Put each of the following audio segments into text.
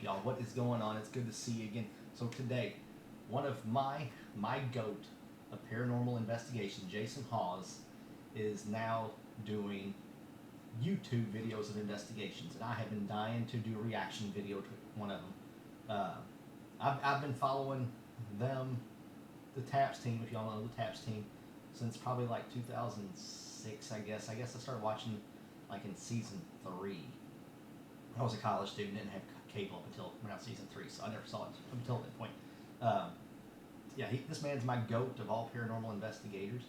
y'all? What is going on? It's good to see you again. So today, one of my goat of paranormal investigation, Jason Hawes, is now doing YouTube videos of investigations, and I have been dying to do a reaction video to one of them. I've been following them, the TAPS team, if y'all know the TAPS team, since probably like 2006, I guess. I started watching like in season 3. I was a college student, didn't have cable up until around season 3, so I never saw it until that point. This man's my goat of all paranormal investigators.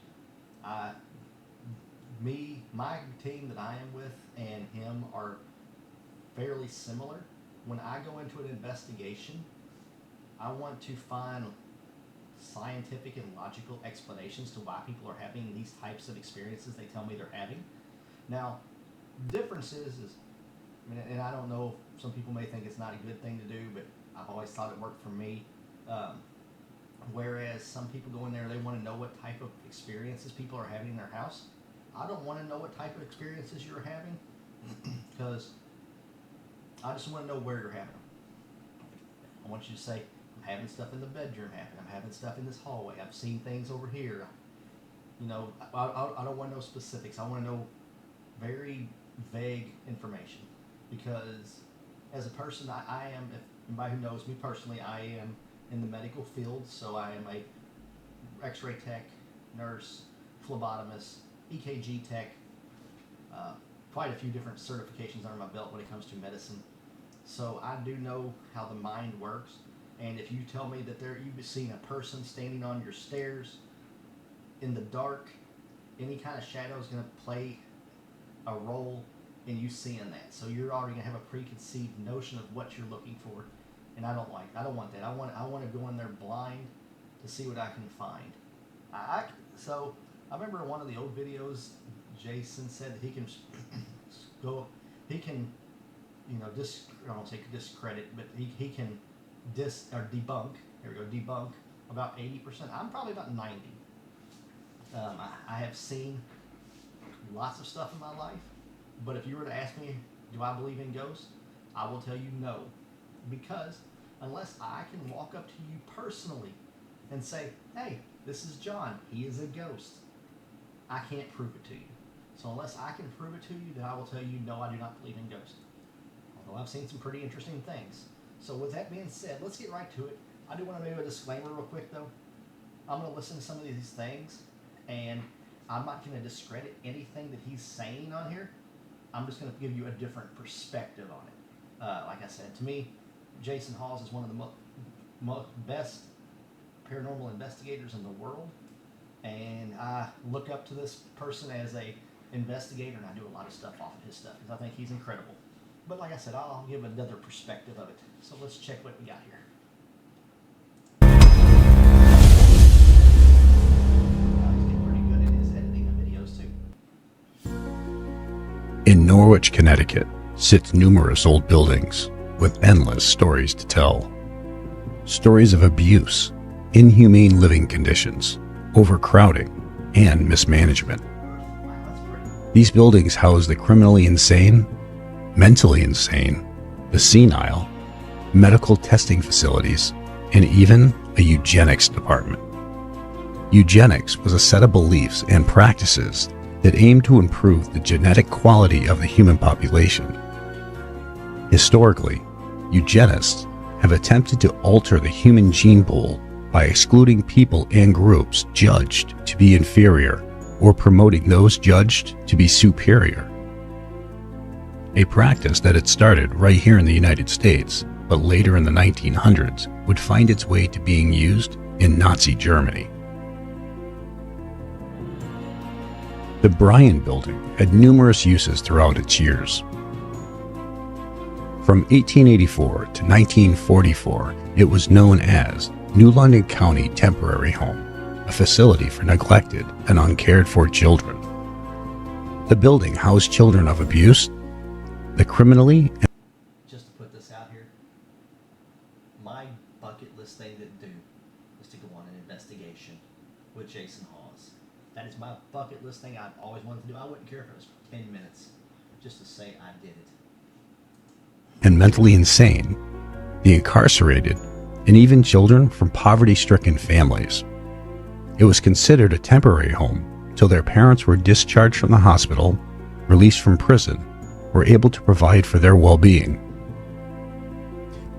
My team that I am with and him are fairly similar. When I go into an investigation, I want to find scientific and logical explanations to why people are having these types of experiences they tell me they're having. Now, difference is and I don't know, some people may think it's not a good thing to do, but I've always thought it worked for me. Whereas some people go in there, they want to know what type of experiences people are having in their house. I don't want to know what type of experiences you're having, because I just want to know where you're having them. I want you to say, I'm having stuff in the bedroom happen. I'm having stuff in this hallway. I've seen things over here. You know, I don't want to know specifics. I want to know very vague information, because as a person, I am, if anybody who knows me personally, I am in the medical field, so I am a x-ray tech, nurse, phlebotomist, EKG tech, quite a few different certifications under my belt when it comes to medicine. So I do know how the mind works, and if you tell me that you've seen a person standing on your stairs in the dark, any kind of shadow is going to play a role in you seeing that. So you're already going to have a preconceived notion of what you're looking for, and I don't want that. I want to go in there blind to see what I can find. I remember in one of the old videos, Jason said that he can I don't say discredit, but he can debunk. Here we go, debunk about 80%. I'm probably about 90. I have seen lots of stuff in my life, but if you were to ask me, do I believe in ghosts? I will tell you no, because unless I can walk up to you personally and say, hey, this is John, he is a ghost, I can't prove it to you. So unless I can prove it to you, then I will tell you, no, I do not believe in ghosts. Although I've seen some pretty interesting things. So with that being said, let's get right to it. I do want to do a disclaimer real quick, though. I'm going to listen to some of these things, and I'm not going to discredit anything that he's saying on here. I'm just going to give you a different perspective on it. Like I said, to me, Jason Hawes is one of the best paranormal investigators in the world, and I look up to this person as a investigator, and I do a lot of stuff off of his stuff because I think he's incredible. But like I said, I'll give another perspective of it. So let's check what we got here. He's getting pretty good at his editing of videos too. In Norwich, Connecticut, sit numerous old buildings with endless stories to tell. Stories of abuse, inhumane living conditions, overcrowding, and mismanagement. These buildings house the criminally insane, mentally insane, the senile, medical testing facilities, and even a eugenics department. Eugenics was a set of beliefs and practices that aimed to improve the genetic quality of the human population. Historically, eugenists have attempted to alter the human gene pool by excluding people and groups judged to be inferior or promoting those judged to be superior. A practice that had started right here in the United States, but later in the 1900s would find its way to being used in Nazi Germany. The Bryan Building had numerous uses throughout its years. From 1884 to 1944, it was known as New London County Temporary Home, a facility for neglected and uncared for children. The building housed children of abuse, the criminally. Just to put this out here, my bucket list thing to do is to go on an investigation with Jason Hawes. That is my bucket list thing I've always wanted to do. I wouldn't care if it was 10 minutes just to say I did it. And mentally insane, the incarcerated, and even children from poverty-stricken families. It was considered a temporary home till their parents were discharged from the hospital, released from prison, or able to provide for their well-being.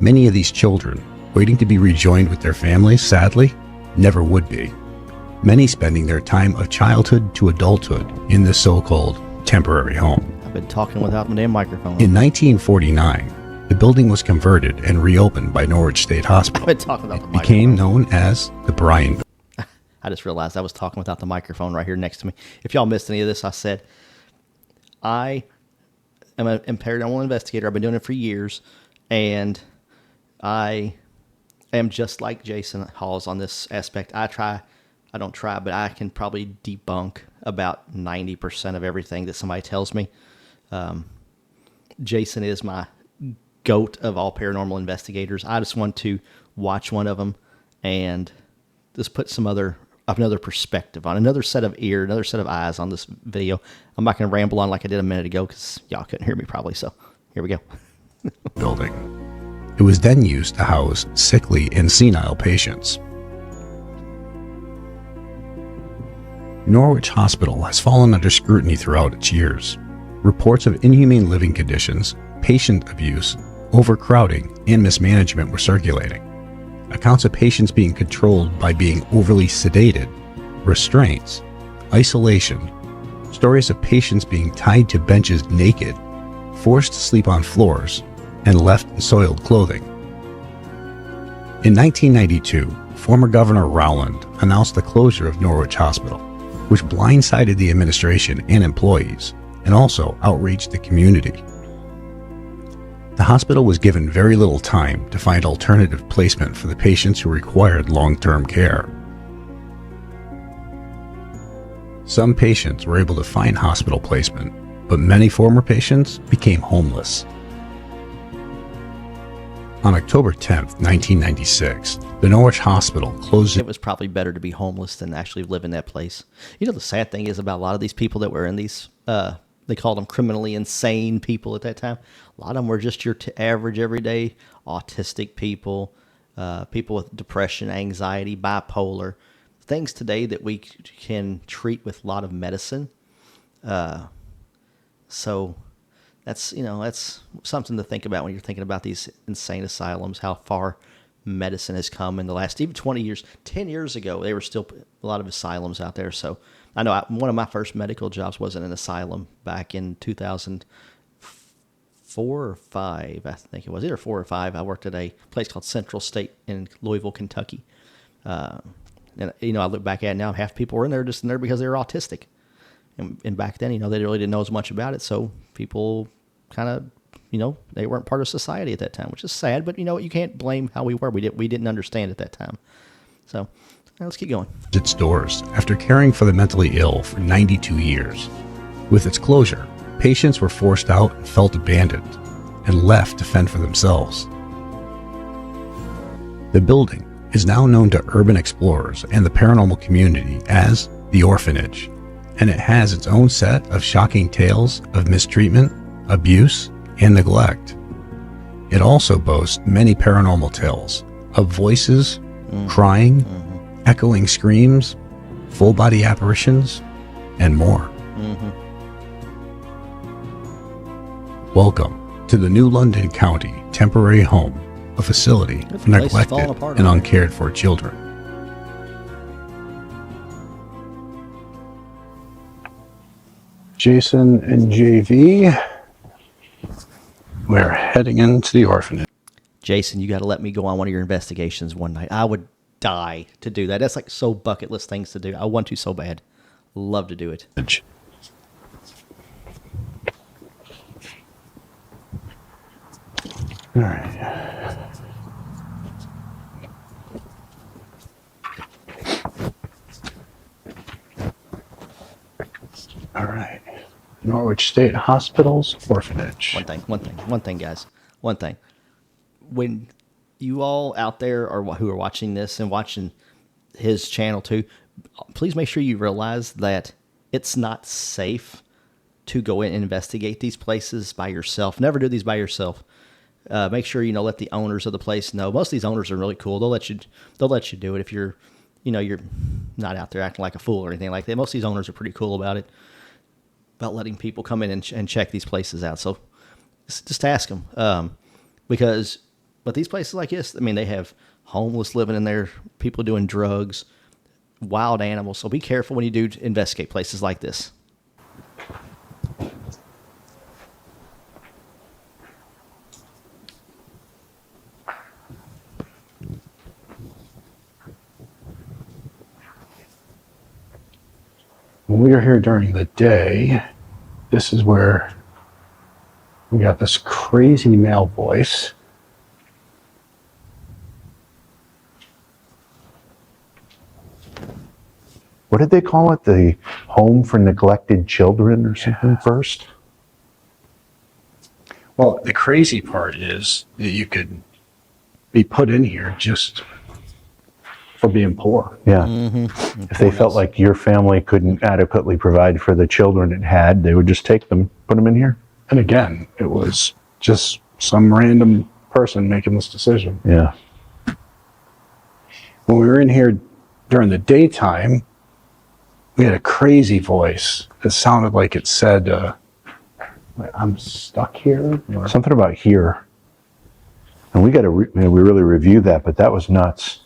Many of these children, waiting to be rejoined with their families, sadly, never would be, many spending their time of childhood to adulthood in this so-called temporary home. I've been talking without my damn microphone. In 1949, the building was converted and reopened by Norwich State Hospital. I've been talking without the It microphone. became known as the Bryan Building. I just realized I was talking without the microphone right here next to me. If y'all missed any of this, I said, I am an paranormal investigator. I've been doing it for years, and I am just like Jason Hawes on this aspect. I don't try, but I can probably debunk about 90% of everything that somebody tells me. Jason is my goat of all paranormal investigators. I just want to watch one of them and just put another perspective on, another set of eyes on this video. I'm not going to ramble on like I did a minute ago because y'all couldn't hear me probably, so here we go. Building. It was then used to house sickly and senile patients. Norwich Hospital has fallen under scrutiny throughout its years. Reports of inhumane living conditions, patient abuse, overcrowding, and mismanagement were circulating. Accounts of patients being controlled by being overly sedated, restraints, isolation, stories of patients being tied to benches naked, forced to sleep on floors, and left in soiled clothing. In 1992, former Governor Rowland announced the closure of Norwich Hospital, which blindsided the administration and employees, and also outraged the community. The hospital was given very little time to find alternative placement for the patients who required long-term care. Some patients were able to find hospital placement, but many former patients became homeless. On October 10th, 1996, the Norwich Hospital closed. It was probably better to be homeless than actually live in that place. You know, the sad thing is about a lot of these people that were in these, they called them criminally insane people at that time. A lot of them were just your average, everyday autistic people, people with depression, anxiety, bipolar, things today that we can treat with a lot of medicine. So that's something to think about when you're thinking about these insane asylums, how far medicine has come in the last even 20 years. 10 years ago, there were still a lot of asylums out there. So I know one of my first medical jobs was in an asylum back in 2004 or 5. I think it was either 4 or 5. I worked at a place called Central State in Louisville, Kentucky. And I look back at it now, half people were in there just in there because they were autistic. And back then, they really didn't know as much about it. So people kind of, they weren't part of society at that time, which is sad. But you can't blame how we were. We didn't understand at that time. So let's keep going. Its doors after caring for the mentally ill for 92 years. With its closure, patients were forced out and felt abandoned and left to fend for themselves. The building is now known to urban explorers and the paranormal community as the Orphanage, and it has its own set of shocking tales of mistreatment, abuse, and neglect. It also boasts many paranormal tales of voices, crying, echoing screams, full-body apparitions, and more. Welcome to the New London County Temporary Home, a facility for neglected and uncared for children. Jason and JV, we're heading into the orphanage. Jason, you got to let me go on one of your investigations one night. I would die to do that. That's like so bucket list things to do. I want to so bad. Love to do it. All right. All right. Norwich State Hospital's orphanage. One thing, guys. One thing. When you all out there who are watching this and watching his channel too, please make sure you realize that it's not safe to go in and investigate these places by yourself. Never do these by yourself. Make sure, let the owners of the place know. Most of these owners are really cool. They'll let you do it if you're not out there acting like a fool or anything like that. Most of these owners are pretty cool about it, about letting people come in and check these places out. So just ask them. But these places like this, I mean, they have homeless living in there, people doing drugs, wild animals. So be careful when you do investigate places like this. When we are here during the day, this is where we got this crazy male voice. What did they call it? The home for neglected children or something first? Well, the crazy part is that you could be put in here just for being poor. Yeah. Mm-hmm. If they felt like your family couldn't adequately provide for the children it had, they would just take them, put them in here. And again, it was just some random person making this decision. Yeah. When we were in here during the daytime, we had a crazy voice that sounded like it said, I'm stuck here. Or something about here. And we got to we really reviewed that, but that was nuts.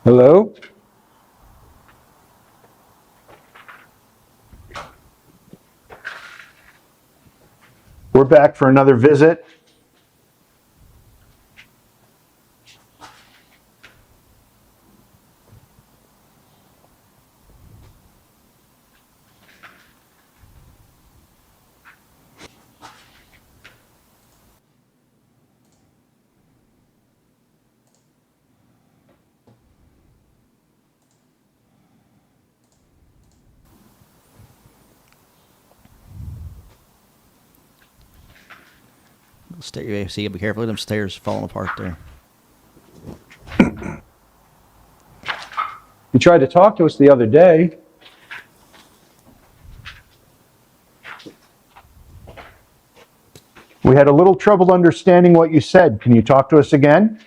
Hello? We're back for another visit. See, be careful of them stairs falling apart there. You tried to talk to us the other day. We had a little trouble understanding what you said. Can you talk to us again?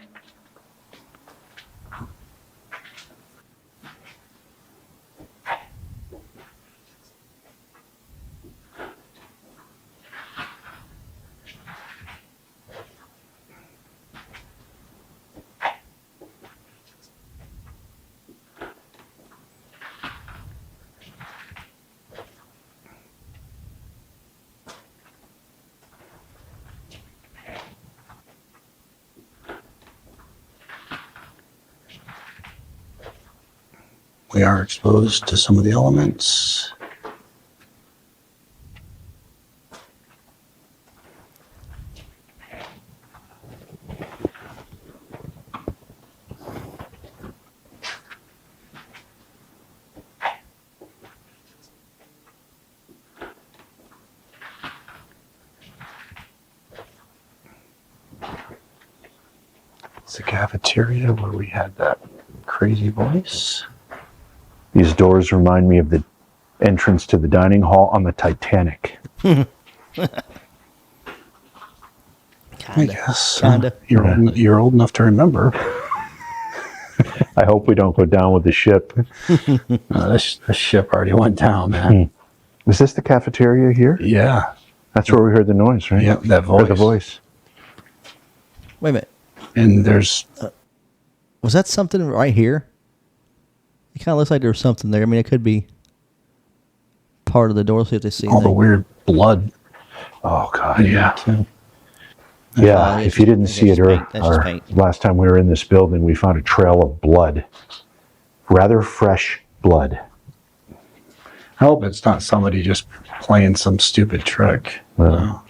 We are exposed to some of the elements. It's the cafeteria where we had that crazy voice. These doors remind me of the entrance to the dining hall on the Titanic. I guess. Kinda. You're old enough to remember. I hope we don't go down with the ship. This ship already went down, man. Is this the cafeteria here? Yeah. That's where we heard the noise, right? Yep, that voice. Or the voice. Wait a minute. And there's... was that something right here? It kind of looks like there was something there. I mean, it could be part of the door. See if they see all the weird blood. Oh, God, yeah. Yeah, if you didn't see it last time we were in this building, we found a trail of blood. Rather fresh blood. I hope it's not somebody just playing some stupid trick. Well,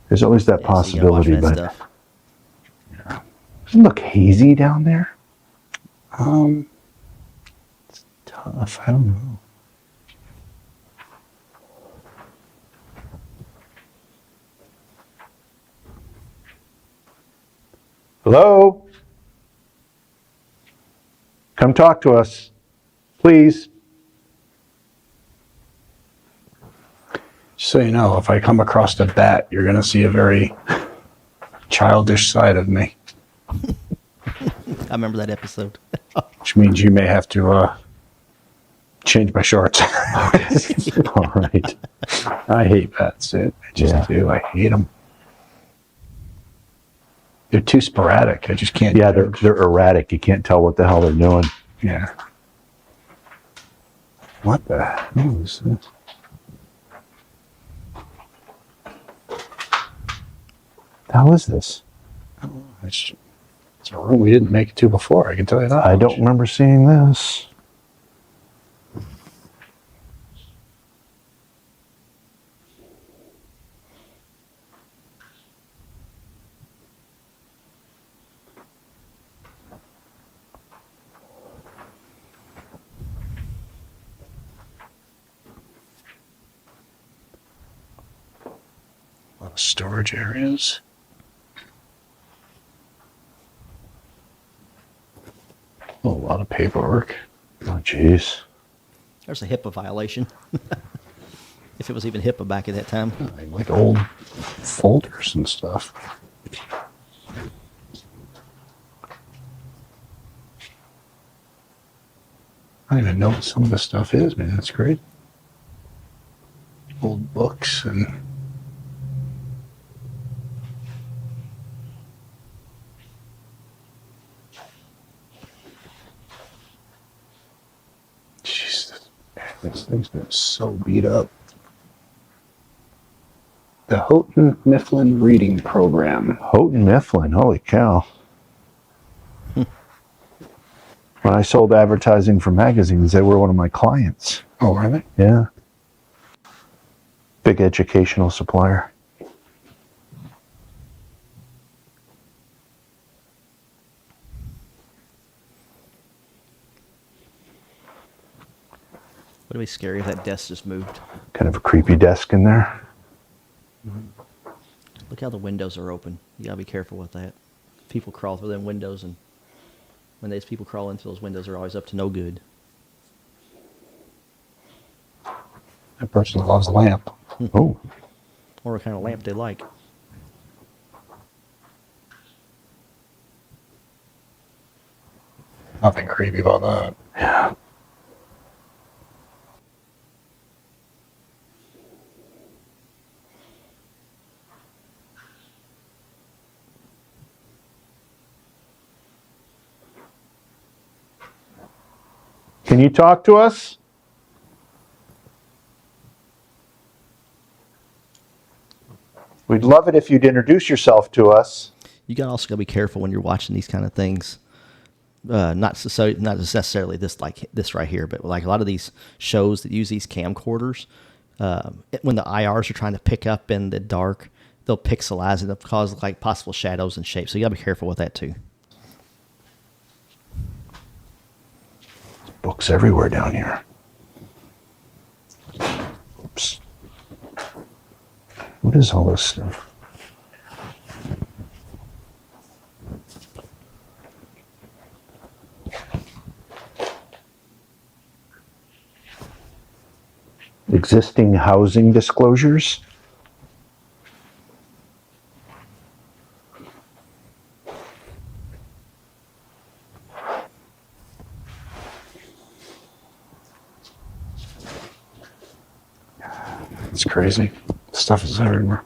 there's always that possibility, but... Stuff. Yeah. Doesn't it look hazy down there? It's tough. I don't know. Hello? Come talk to us, please. So you know, if I come across a bat, you're going to see a very childish side of me. I remember that episode. Which means you may have to change my shorts. All right. I hate bats, dude. I just do. I hate them. They're too sporadic. I just can't. Yeah, they're erratic. You can't tell what the hell they're doing. Yeah. What the hell is this? How is this? Oh, it's a room we didn't make it to before. I can tell you that. I don't remember seeing this. A lot of storage areas. Oh, a lot of paperwork. Oh, jeez. There's a HIPAA violation. If it was even HIPAA back at that time. Like old folders and stuff. I don't even know what some of this stuff is, man. That's great. Old books and jeez, this thing's been so beat up. The Houghton Mifflin Reading Program. Houghton Mifflin. Holy cow. When I sold advertising for magazines, they were one of my clients. Oh, are they? Yeah. Big educational supplier. Would it be scary if that desk just moved? Kind of a creepy desk in there. Look how the windows are open. You gotta be careful with that. People crawl through them windows, and when these people crawl into those windows, they're always up to no good. That person loves a lamp. Oh, Or what kind of lamp they like. Nothing creepy about that. yeah. Can you talk to us? We'd love it if you'd introduce yourself to us. You also gotta be careful when you're watching these kind of things. Not necessarily this like this right here, but like a lot of these shows that use these camcorders, when the IRs are trying to pick up in the dark, they'll pixelize and they'll cause like possible shadows and shapes. So you gotta be careful with that too. Books everywhere down here. Oops. What is all this stuff? Existing housing disclosures? It's crazy. Stuff is everywhere.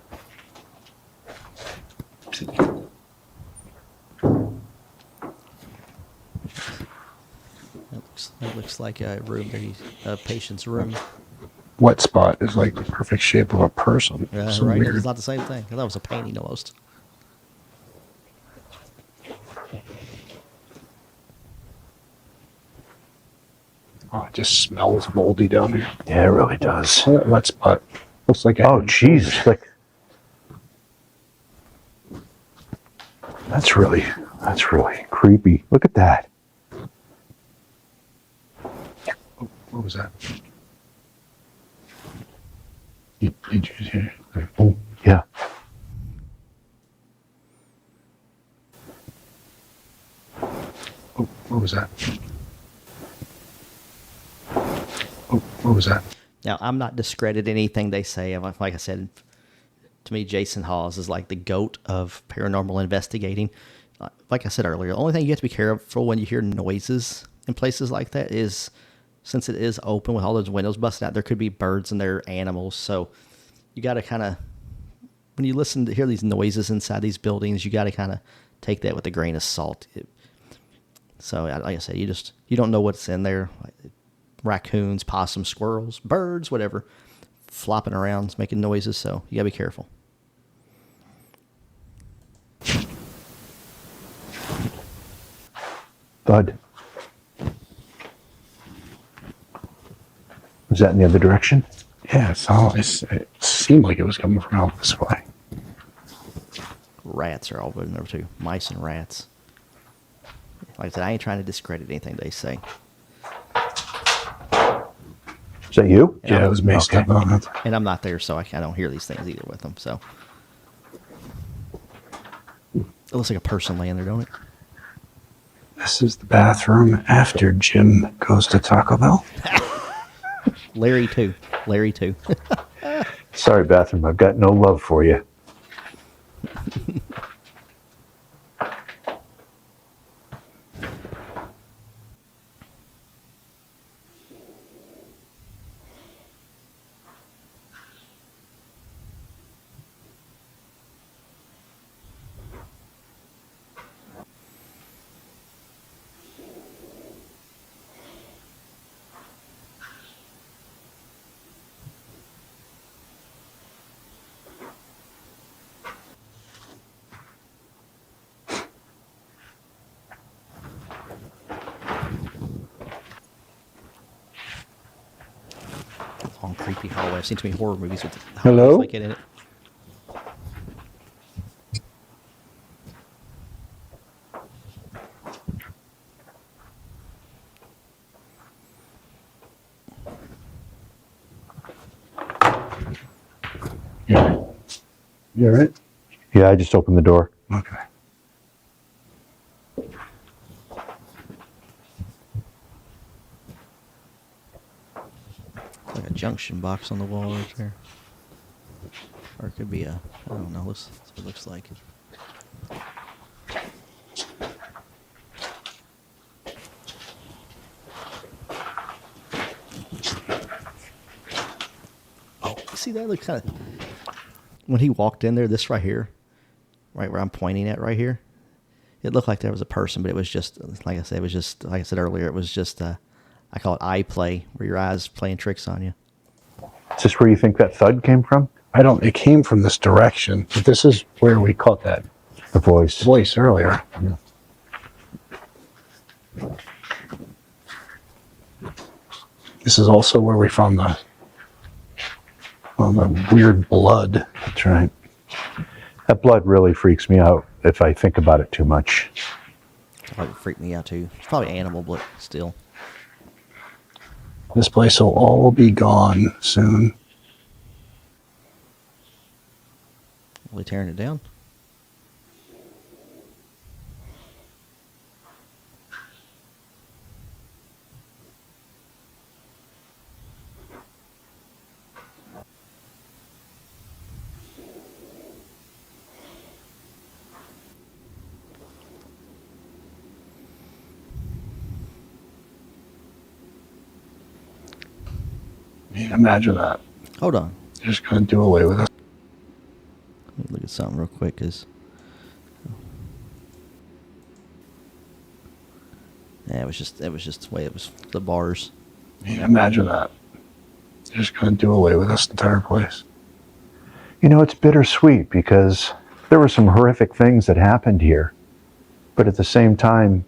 That looks like a room, a patient's room. Wet spot is like the perfect shape of a person. So Right? weird. It's not the same thing. I thought it was a painting almost. Oh, it just smells moldy down here. Yeah, it really does. Oh, that wet spot. Looks like Oh, Jesus. Like, that's really creepy. Look at that. What was that? Did you hear? Oh, yeah. Oh, what was that? Oh, what was that? Now, I'm not discrediting anything they say. Like I said, to me, Jason Hawes is like the GOAT of paranormal investigating. Like I said earlier, the only thing you have to be careful when you hear noises in places like that is, since it is open with all those windows busted out, there could be birds and there, animals. So you got to kind of, when you listen to hear these noises inside these buildings, you got to kind of take that with a grain of salt. So, like I said, you don't know what's in there. Like raccoons, possums, squirrels, birds, whatever, flopping around, making noises. So you got to be careful. Thud. Was that in the other direction? Yeah, it seemed like it was coming from out this way. Rats are all in there too. Mice and rats. Like I said, I ain't trying to discredit anything they say. Is that you? Yeah, it was me stepping on it. And I'm not there, so I don't hear these things either with them. So it looks like a person laying there, don't it? This is the bathroom after Jim goes to Taco Bell. Larry too. Larry too. Sorry, bathroom. I've got no love for you. Long creepy hallway. I've seen too many horror movies with Hello? hallways like it in it. Yeah. You all right? Yeah, I just opened the door. Okay. Like a junction box on the wall right there. Or it could be I don't know. That's what it looks like. Oh, see that? Look kind of. When he walked in there, this right here, right where I'm pointing at right here, it looked like there was a person, but it was just, like I said, like I said earlier, it was just, I call it eye play, where your eyes playing tricks on you. Is this where you think that thud came from? It came from this direction, but this is where we caught that The voice. voice earlier. This is also where we found the weird blood. That's right. That blood really freaks me out if I think about it too much. That would freak me out too. It's probably animal, but still. This place will all be gone soon. Are we tearing it down? Imagine that. Hold on. They're just going to do away with us. Let me look at something real quick, cause yeah, it was just the way it was. The bars. Imagine that. They're just going to do away with this entire place. You know, it's bittersweet because there were some horrific things that happened here. But at the same time,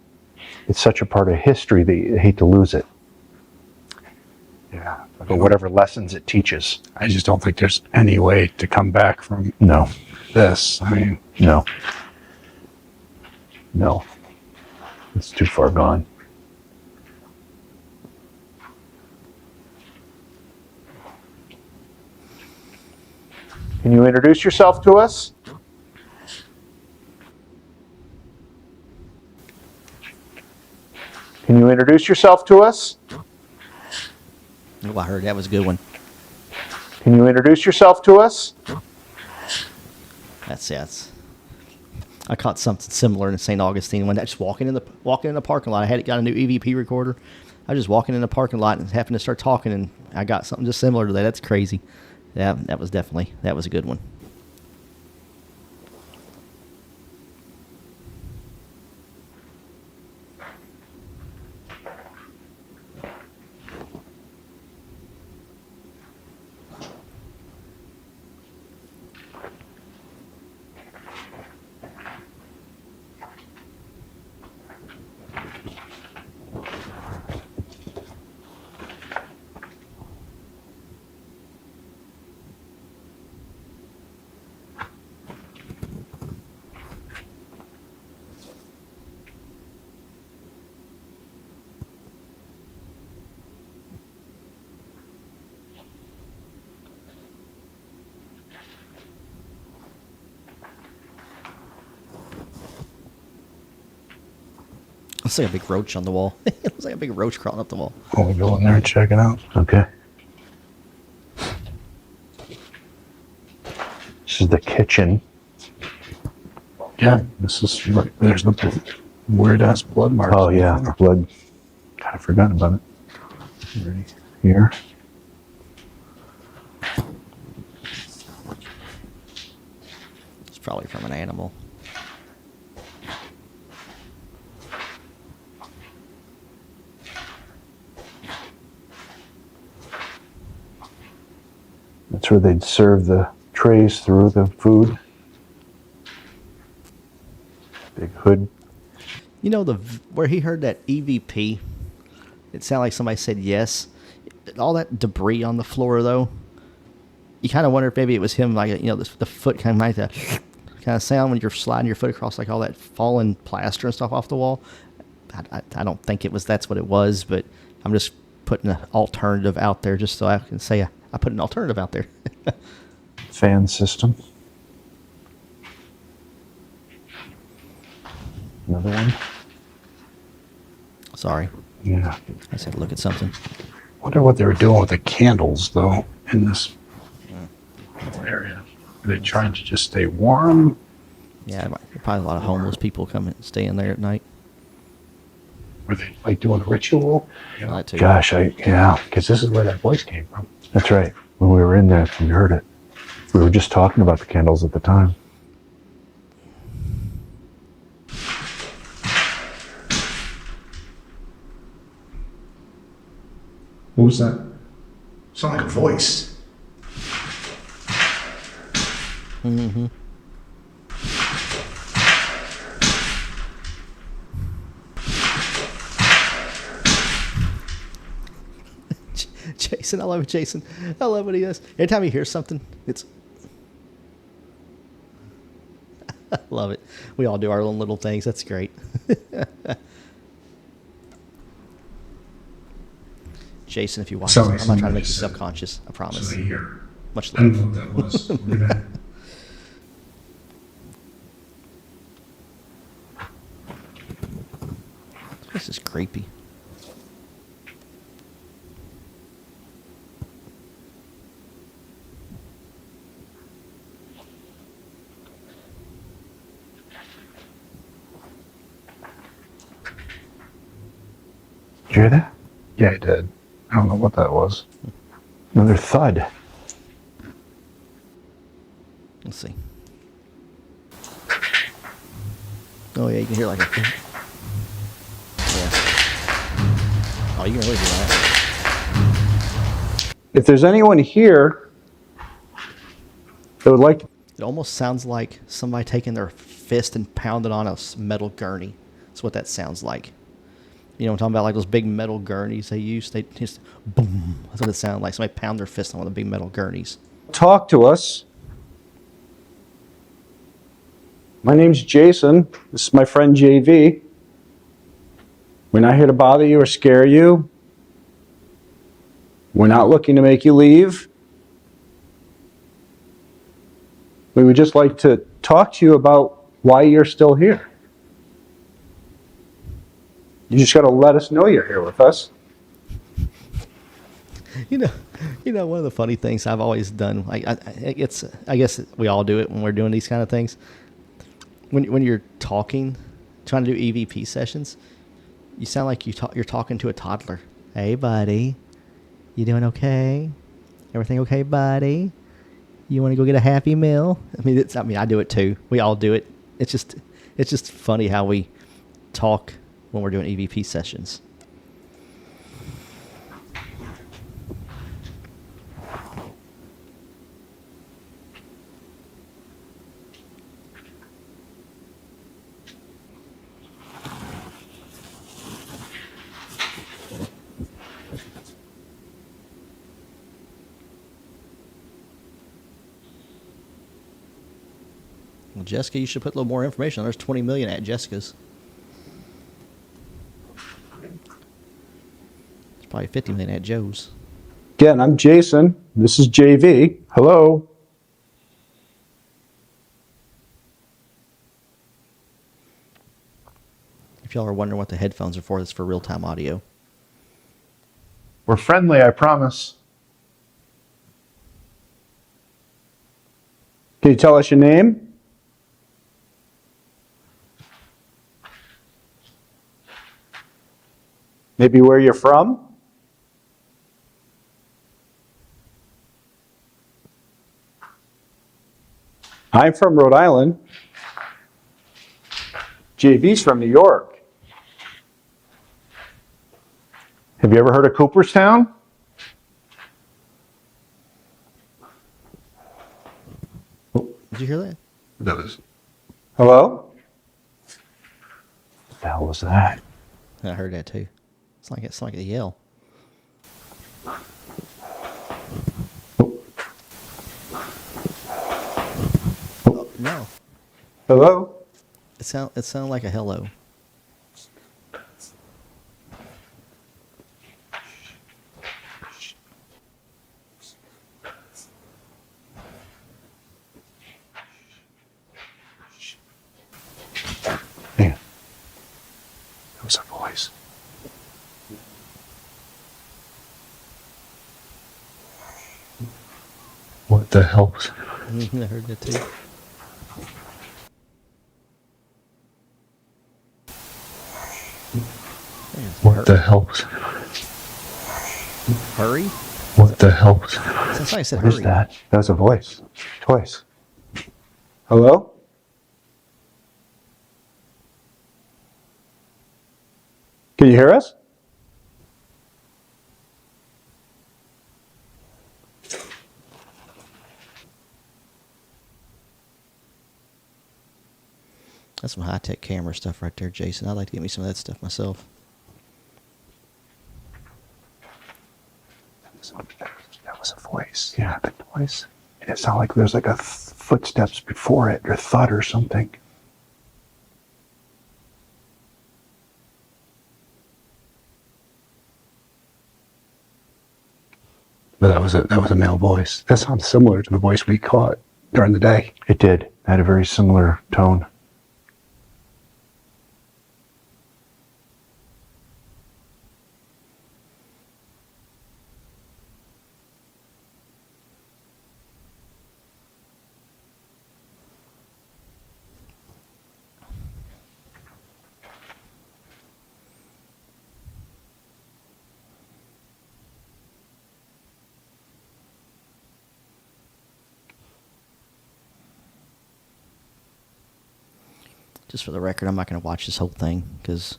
it's such a part of history that you hate to lose it. Yeah. But whatever lessons it teaches. I just don't think there's any way to come back from No. this. I mean, No. No. It's too far gone. Can you introduce yourself to us? Can you introduce yourself to us? Oh, I heard that was a good one. Can you introduce yourself to us? That's. I caught something similar in St. Augustine when just walking in the parking lot. I got a new EVP recorder. I was just walking in the parking lot and happened to start talking, and I got something just similar to that. That's crazy. Yeah, that was a good one. Looks like a big roach on the wall. It looks like a big roach crawling up the wall. We'll go in there and check it out. Okay. This is the kitchen. Yeah, this is right. There's the weird ass blood marks. Oh yeah, the blood. Kind of forgot about it. Right here. It's probably from an animal. That's where they'd serve the trays through the food. Big hood. You know where he heard that EVP? It sounded like somebody said yes. All that debris on the floor, though. You kind of wonder if maybe it was him, like the foot kind of like that kind of sound when you're sliding your foot across like all that fallen plaster and stuff off the wall. I don't think that's what it was, but I'm just putting an alternative out there just so I can say I put an alternative out there. Fan system. Another one. Sorry. Yeah. I just had to look at something. Wonder what they were doing with the candles though in this area. Are they trying to just stay warm? Yeah, probably a lot of homeless people come and stay in there at night. Were they like doing a ritual? You know? That too. Gosh, yeah. Because this is where that voice came from. That's right. When we were in there, we heard it. We were just talking about the candles at the time. What was that? Sound like a voice. Mm-hmm. Jason, I love it, Jason. I love what he does. Every time he hears something, it's... I love it. We all do our own little things. That's great. Jason, if you watch Sorry, this, I'm not trying to make you somebody said- subconscious. I promise. So they hear. Much I don't love. know what that was. What did that- This is creepy. Did you hear that? Yeah, I did. I don't know what that was. Another thud. Let's see. Oh yeah, you can hear like a... Yeah. Oh, you can really do that. If there's anyone here that would like to... It almost sounds like somebody taking their fist and pounding on a metal gurney. That's what that sounds like. You know what I'm talking about? Like those big metal gurneys they use. They just boom. That's what it sounds like. Somebody pound their fist on one of the big metal gurneys. talk to us. My name's Jason. This is my friend JV. We're not here to bother you or scare you. We're not looking to make you leave. We would just like to talk to you about why you're still here. You just got to let us know you're here with us. You know, one of the funny things I've always done, I guess we all do it when we're doing these kind of things. When you're talking, trying to do EVP sessions, you sound like you're talking to a toddler. Hey, buddy, you doing okay? Everything okay, buddy? You want to go get a Happy Meal? I mean, I do it too. We all do it. It's just funny how we talk when we're doing EVP sessions. Well, Jessica, you should put a little more information on. There's 20 million at Jessica's. There's probably 50 million at Joe's. Again, I'm Jason. This is JV. Hello. If y'all are wondering what the headphones are for, it's for real-time audio. We're friendly, I promise. Can you tell us your name? Maybe where you're from? I'm from Rhode Island. JV's from New York. Have you ever heard of Cooperstown? Did you hear that? That was. Hello? What the hell was that? I heard that too. It's like a yell. Oh, no. Hello? It sounded like a hello. Man, That was a voice. What the hell was that? I heard that too. What the hell was that? Hurry? What the hell was that? That's why I said what hurry. is that? That was a voice. Twice. Hello? Can you hear us? That's some high-tech camera stuff right there, Jason. I'd like to get me some of that stuff myself. That was a voice. Yeah, the voice. And it sounded like there's like a footsteps before it, or thud or something. But that was a male voice. That sounds similar to the voice we caught during the day. It did. It had a very similar tone. Just for the record, I'm not going to watch this whole thing because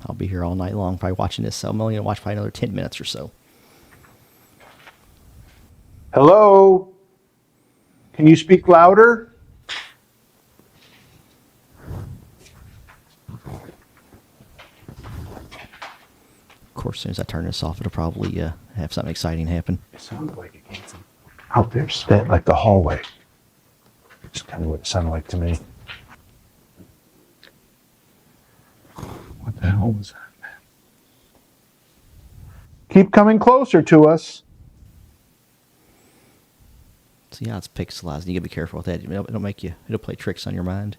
I'll be here all night long probably watching this. So I'm only going to watch probably another 10 minutes or so. Hello? Can you speak louder? Of course, as soon as I turn this off, it'll probably have something exciting happen. It sounded like it came from out there, that like the hallway. It's kind of what it sounded like to me. What the hell was that, man? Keep coming closer to us. See how it's pixelized. You gotta be careful with that. It'll play tricks on your mind.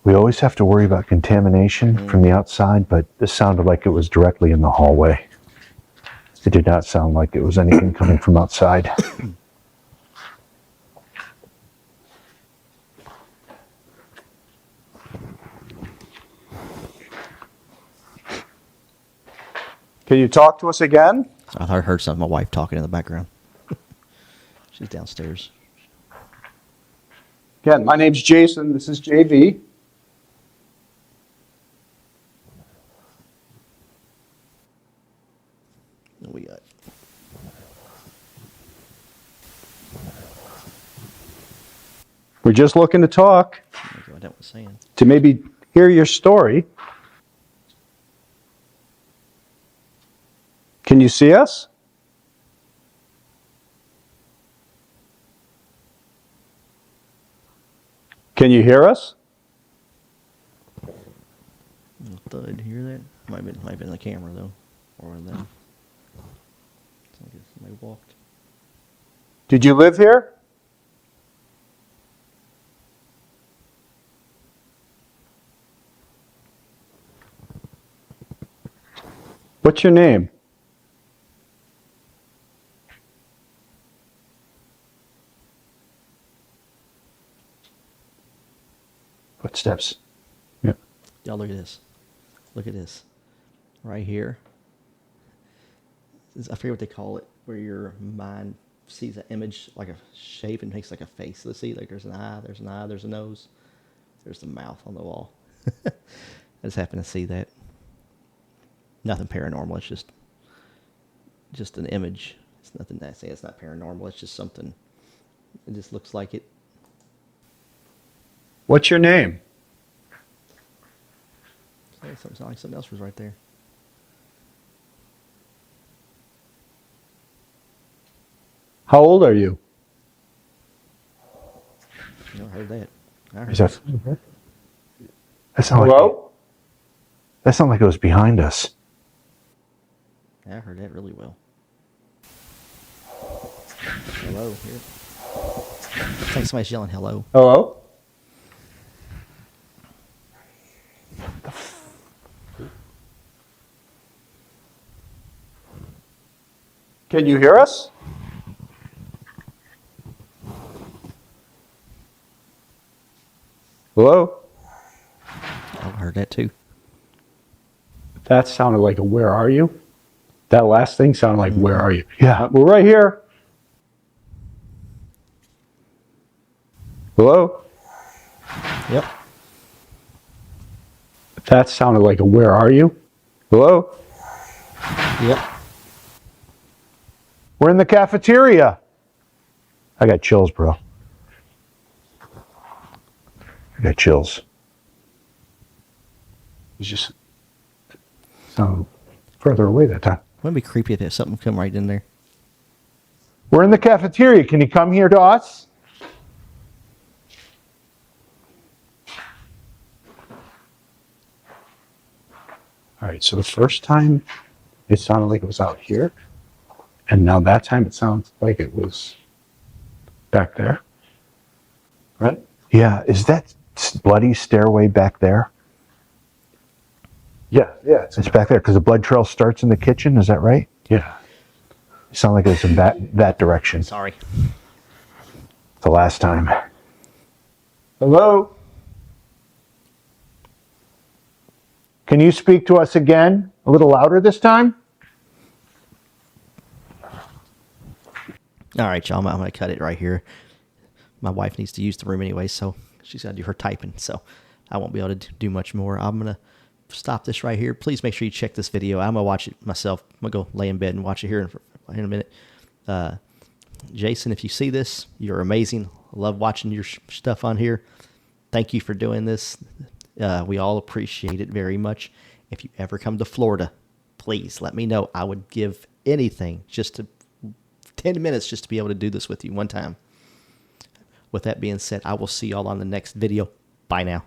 We always have to worry about contamination from the outside, but this sounded like it was directly in the hallway. It did not sound like it was anything coming from outside. Can you talk to us again? I thought I heard something. My wife talking in the background. She's downstairs. Again, my name's Jason. This is JV. What we got? We're just looking to talk, What that was saying. to maybe hear your story. Can you see us? Can you hear us? Thud, hear that? Might have been the camera though, or them. I guess somebody walked. Did you live here? What's your name? Footsteps. Yeah. Y'all look at this. Look at this. Right here. I forget what they call it, where your mind sees an image like a shape and makes like a face. Let's see, like there's an eye, there's a nose, there's the mouth on the wall. I just happened to see that. Nothing paranormal. It's just an image. It's nothing that say it's not paranormal. It's just something. It just looks like it. What's your name? Something like something else was right there. How old are you? You know, I heard that. I heard Is that, that sounded like, Hello? that sounded like it was behind us. I heard that really well. Hello, here. It's like somebody's yelling hello. Hello? Can you hear us? Hello? I heard that too. That sounded like a where are you? That last thing sounded like where are you? Yeah. We're right here. Hello? Yep. That sounded like a where are you? Hello? Yep. We're in the cafeteria. I got chills, bro. I got chills. It's just sounded further away that time. Wouldn't it be creepy if something come right in there? We're in the cafeteria. Can you come here to us? All right, so the first time it sounded like it was out here, and now that time it sounds like it was back there. Right? Yeah. Is that bloody stairway back there? Yeah, It's back there because the blood trail starts in the kitchen. Is that right? yeah. It sounded like it was in that direction. Sorry. The last time. Hello? Can you speak to us again? A little louder this time? All right, y'all. I'm going to cut it right here. My wife needs to use the room anyway, so she's got to do her typing. So I won't be able to do much more. I'm going to stop this right here. Please make sure you check this video. I'm going to watch it myself. I'm going to go lay in bed and watch it here in a minute. Jason, if you see this, you're amazing. I love watching your stuff on here. Thank you for doing this. We all appreciate it very much. If you ever come to Florida, please let me know. I would give anything just to 10 minutes just to be able to do this with you one time. With that being said, I will see y'all on the next video. Bye now.